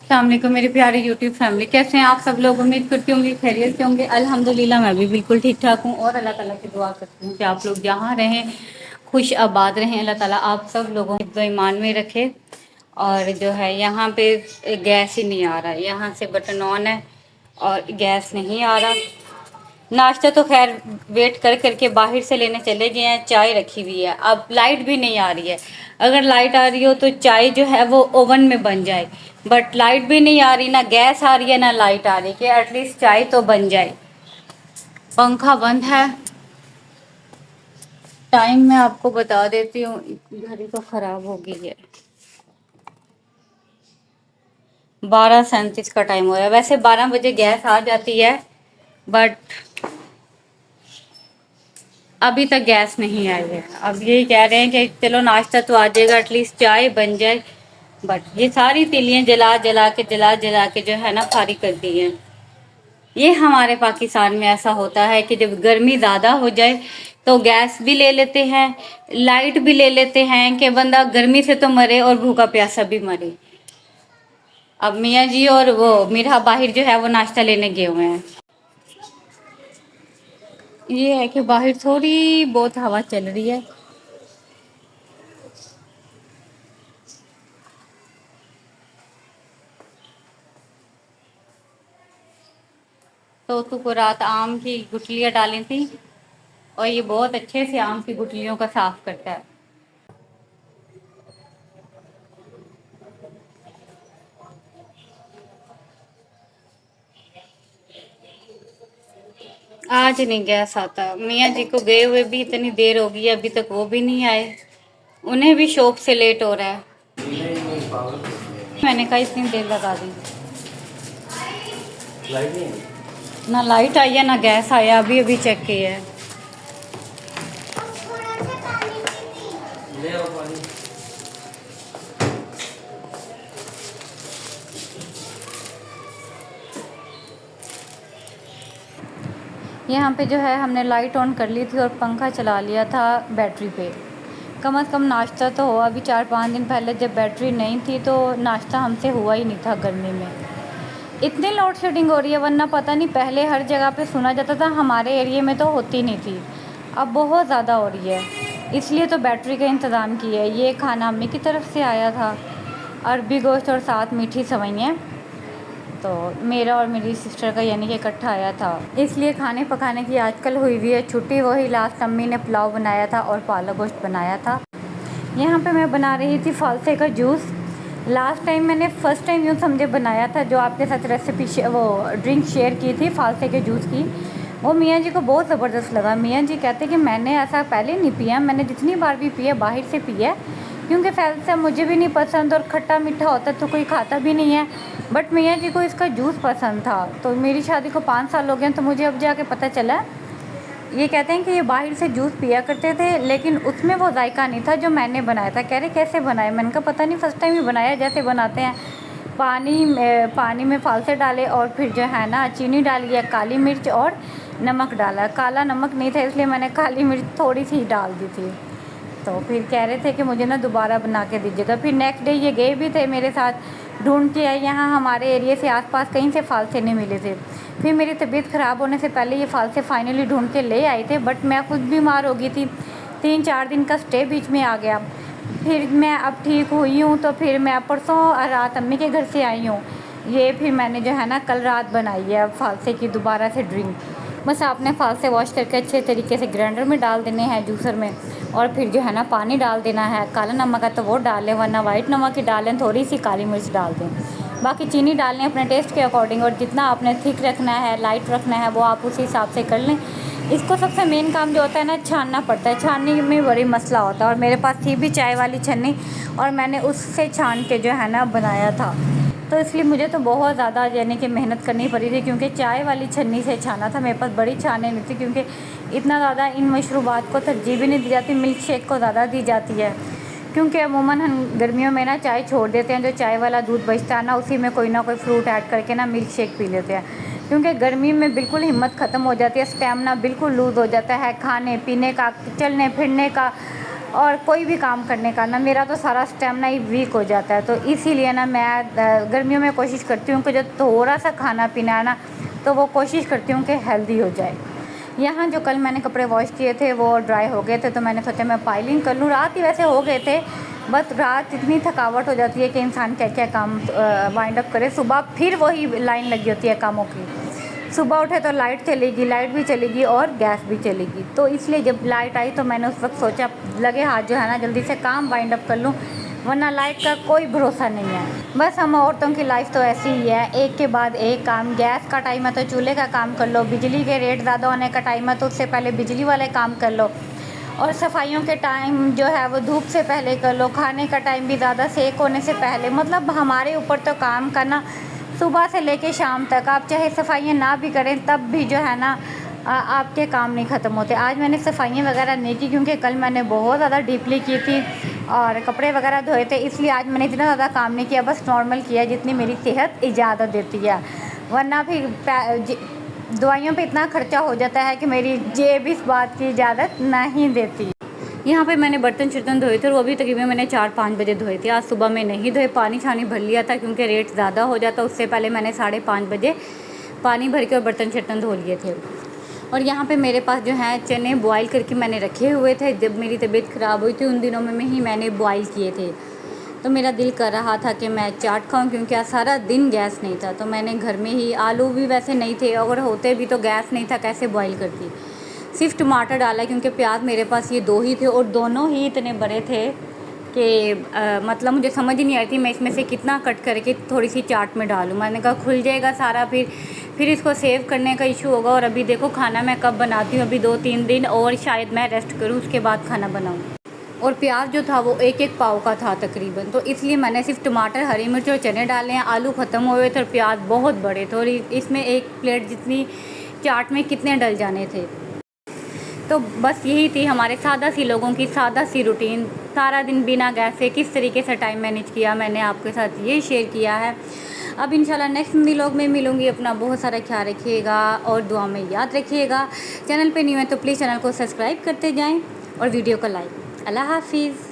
अस्सलामुअलैकुम मेरे प्यारे यूट्यूब फैमिली, कैसे हैं आप सब लोग। उम्मीद करती हूँ खैरियत से होंगे। अल्हम्दुलिल्लाह मैं भी बिल्कुल ठीक ठाक हूँ और अल्लाह ताला से दुआ करती हूँ कि आप लोग जहाँ रहें खुश आबाद रहें। अल्लाह ताला आप सब लोगों को ईमान में रखे। और जो है यहाँ पे गैस ही नहीं आ रहा है, यहाँ से बटन ऑन है और गैस नहीं आ रहा। नाश्ता तो खैर वेट कर करके बाहर से लेने चले गए हैं, चाय रखी हुई है। अब लाइट भी नहीं आ रही है। अगर लाइट आ रही हो तो चाय जो है वो ओवन में बन जाए, बट लाइट भी नहीं आ रही, ना गैस आ रही है ना लाइट आ रही कि एटलीस्ट चाय तो बन जाए। पंखा बंद है। टाइम मैं आपको बता देती हूँ, घड़ी तो खराब हो गई है। 12:37 का टाइम हो रहा है। वैसे 12 बजे गैस आ जाती है, बट अभी तक गैस नहीं आई है। अब यही कह रहे हैं कि चलो नाश्ता तो आ जाएगा, एटलीस्ट चाय बन जाए। बट ये सारी तिलियां जला जला के जो है ना खाली कर दी हैं। ये हमारे पाकिस्तान में ऐसा होता है कि जब गर्मी ज़्यादा हो जाए तो गैस भी ले लेते हैं, लाइट भी ले लेते हैं कि बंदा गर्मी से तो मरे और भूखा प्यासा भी मरे। अब मियाँ जी और वो मीरा बाहिर जो है वो नाश्ता लेने गए हुए हैं। ये है कि बाहर थोड़ी बहुत हवा चल रही है। तोतू को रात आम की गुठलियाँ डाली थी और ये बहुत अच्छे से आम की गुठलियों का साफ करता है। आज नहीं गैस आता। मियाँ जी को गए हुए भी इतनी देर हो गई है, अभी तक वो भी नहीं आए। उन्हें भी शॉप से लेट हो रहा है। मैंने कहा इतनी देर लगा दी। लाइट नहीं है। ना लाइट आई है ना गैस आया, अभी अभी चेक किया है। ले आओ पानी। यहाँ पे जो है हमने लाइट ऑन कर ली थी और पंखा चला लिया था बैटरी पे। कम से कम नाश्ता तो हो। अभी 4-5 दिन पहले जब बैटरी नहीं थी तो नाश्ता हमसे हुआ ही नहीं था गर्मी में। इतनी लोड शेडिंग हो रही है, वरना पता नहीं पहले हर जगह पे सुना जाता था, हमारे एरिया में तो होती नहीं थी। अब बहुत ज़्यादा हो रही है, इसलिए तो बैटरी का इंतज़ाम किया है। ये खाना अम्मी की तरफ से आया था, अरबी गोश्त और साथ मीठी सवैयाँ। तो मेरा और मेरी सिस्टर का यानी कि इकट्ठा आया था, इसलिए खाने पकाने की आजकल हुई हुई है छुट्टी। वही लास्ट अम्मी ने पुलाव बनाया था और पालक गोश्त बनाया था। यहाँ पे मैं बना रही थी फालसे का जूस। लास्ट टाइम मैंने फ़र्स्ट टाइम यूँ समझे बनाया था, जो आपके साथ रेसिपी वो ड्रिंक शेयर की थी फालसे के जूस की। वो मियाँ जी को बहुत ज़बरदस्त लगा। मियाँ जी कहते कि मैंने ऐसा पहले नहीं पिया, मैंने जितनी बार भी पिया बाहर से पिया, क्योंकि फालसा मुझे भी नहीं पसंद और खट्टा मीठा होता तो कोई खाता भी नहीं है। बट मियाँ जी को इसका जूस पसंद था। तो मेरी शादी को 5 साल हो गए, तो मुझे अब जाके पता चला। ये कहते हैं कि ये बाहर से जूस पिया करते थे, लेकिन उसमें वो जायका नहीं था जो मैंने बनाया था। कह रहे कैसे बनाए? मैंने कहा पता नहीं, फ़र्स्ट टाइम ही बनाया जैसे बनाते हैं। पानी में फालसे डाले और फिर जो है ना चीनी डाली है, काली मिर्च और नमक डाला। काला नमक नहीं था इसलिए मैंने काली मिर्च थोड़ी सी डाल दी थी। तो फिर कह रहे थे कि मुझे ना दोबारा बना के दीजिएगा। फिर नेक्स्ट डे ये गए भी थे मेरे साथ, ढूंढ के आए। यहाँ हमारे एरिया से आसपास कहीं से फालसे नहीं मिले थे। फिर मेरी तबीयत ख़राब होने से पहले ये फालसे फाइनली ढूंढ के ले आए थे, बट मैं खुद बीमार हो गई थी। 3-4 दिन का स्टे बीच में आ गया। फिर मैं अब ठीक हुई हूँ, तो फिर मैं परसों रात अम्मी के घर से आई हूँ। ये फिर मैंने जो है ना कल रात बनाई है फालसे की दोबारा से ड्रिंक। बस आपने फालसे वॉश करके अच्छे तरीके से ग्राइंडर में डाल देने हैं, जूसर में, और फिर जो है ना पानी डाल देना है। काला नमक है तो वो डाल लें, वरना वाइट नमक ही डालें, थोड़ी सी काली मिर्च डाल दें। बाकी चीनी डालनी है अपने टेस्ट के अकॉर्डिंग, और जितना आपने थिक रखना है लाइट रखना है वो आप उसी हिसाब से कर लें। इसको सबसे मेन काम जो होता है ना, छानना पड़ता है। छानने में बड़ी मसला होता है, और मेरे पास थी भी चाय वाली छन्नी और मैंने उससे छान के जो है ना बनाया था। तो इसलिए मुझे तो बहुत ज़्यादा यानी कि मेहनत करनी पड़ी थी, क्योंकि चाय वाली छन्नी से छाना था। मेरे पास बड़ी छाने नहीं थी, क्योंकि इतना ज़्यादा इन मशरूबात को तरजीह भी नहीं दी जाती, मिल्क शेक को ज़्यादा दी जाती है। क्योंकि अमूमन हम गर्मियों में ना चाय छोड़ देते हैं, जो चाय वाला दूध बचता है ना उसी में कोई ना कोई फ्रूट ऐड करके ना मिल्क शेक पी लेते हैं। क्योंकि गर्मी में बिल्कुल हिम्मत ख़त्म हो जाती है, स्टैमिना बिल्कुल लूज़ हो जाता है खाने पीने का, चलने फिरने का, और कोई भी काम करने का ना मेरा तो सारा स्टेमिना ही वीक हो जाता है। तो इसीलिए ना मैं गर्मियों में कोशिश करती हूँ कि जो थोड़ा सा खाना पीना है ना, तो वो कोशिश करती हूँ कि हेल्दी हो जाए। यहाँ जो कल मैंने कपड़े वॉश किए थे वो ड्राई हो गए थे, तो मैंने सोचा मैं पाइलिंग कर लूँ। रात ही वैसे हो गए थे, बस रात इतनी थकावट हो जाती है कि इंसान क्या क्या काम वाइंड अप करे। सुबह फिर वही लाइन लगी होती है कामों की। सुबह उठे तो लाइट चलेगी, लाइट भी चलेगी और गैस भी चलेगी। तो इसलिए जब लाइट आई तो मैंने उस वक्त सोचा लगे हाथ जो है ना जल्दी से काम वाइंड अप कर लूँ, वरना लाइट का कोई भरोसा नहीं है। बस हम औरतों की लाइफ तो ऐसी ही है, एक के बाद एक काम। गैस का टाइम है तो चूल्हे का काम कर लो, बिजली के रेट ज़्यादा होने का टाइम है तो उससे पहले बिजली वाले काम कर लो, और सफाइयों के टाइम जो है वो धूप से पहले कर लो, खाने का टाइम भी ज़्यादा सेक होने से पहले। मतलब हमारे ऊपर तो काम करना सुबह से लेके शाम तक, आप चाहे सफाइयाँ ना भी करें तब भी जो है ना आपके काम नहीं ख़त्म होते। आज मैंने सफाइयाँ वगैरह नहीं की क्योंकि कल मैंने बहुत ज़्यादा डीपली की थी और कपड़े वगैरह धोए थे, इसलिए आज मैंने इतना ज़्यादा काम नहीं किया, बस नॉर्मल किया जितनी मेरी सेहत इजाज़त देती है। वरना फिर दवाइयों पे इतना खर्चा हो जाता है कि मेरी जेब इस बात की इजाज़त नहीं देती। यहाँ पे मैंने बर्तन शर्तन धोए थे और वो भी तकरीबन मैंने 4-5 बजे धोए थे। आज सुबह में नहीं धोए, पानी छानी भर लिया था क्योंकि रेट ज़्यादा हो जाता, उससे पहले मैंने 5:30 बजे पानी भर के और बर्तन शर्तन धो लिए थे। और यहाँ पे मेरे पास जो है चने बॉयल करके मैंने रखे हुए थे, जब मेरी तबीयत ख़राब हुई थी उन दिनों में ही मैंने बॉयल किए थे। तो मेरा दिल कर रहा था कि मैं चाट खाऊं क्योंकि आज सारा दिन गैस नहीं था, तो मैंने घर में ही, आलू भी वैसे नहीं थे, अगर होते भी तो गैस नहीं था कैसे बॉयल करती। सिर्फ टमाटर डाला क्योंकि प्याज मेरे पास ये 2 ही थे और दोनों ही इतने बड़े थे कि मतलब मुझे समझ ही नहीं आई थी मैं इसमें से कितना कट करके थोड़ी सी चाट में डालूँ। मैंने कहा खुल जाएगा सारा, फिर इसको सेव करने का इशू होगा। और अभी देखो खाना मैं कब बनाती हूँ, अभी 2-3 दिन और शायद मैं रेस्ट करूँ, उसके बाद खाना बनाऊँ। और प्याज जो था वो 1-1 पाव का था तकरीबन, तो इसलिए मैंने सिर्फ टमाटर, हरी मिर्च और चने डाले हैं। आलू ख़त्म हुए थे और प्याज बहुत बड़े थे और इसमें 1 प्लेट जितनी चाट में कितने डल जाने थे। तो बस यही थी हमारे सादा सी लोगों की सादा सी रूटीन। सारा दिन बिना गैस से किस तरीके से टाइम मैनेज किया, मैंने आपके साथ ये शेयर किया है। अब इंशाल्लाह नेक्स्ट व्लॉग में मिलूँगी। अपना बहुत सारा ख्याल रखिएगा और दुआ में याद रखिएगा। चैनल पे न्यू है तो प्लीज़ चैनल को सब्सक्राइब करते जाएं और वीडियो को लाइक। अल्लाह हाफिज़।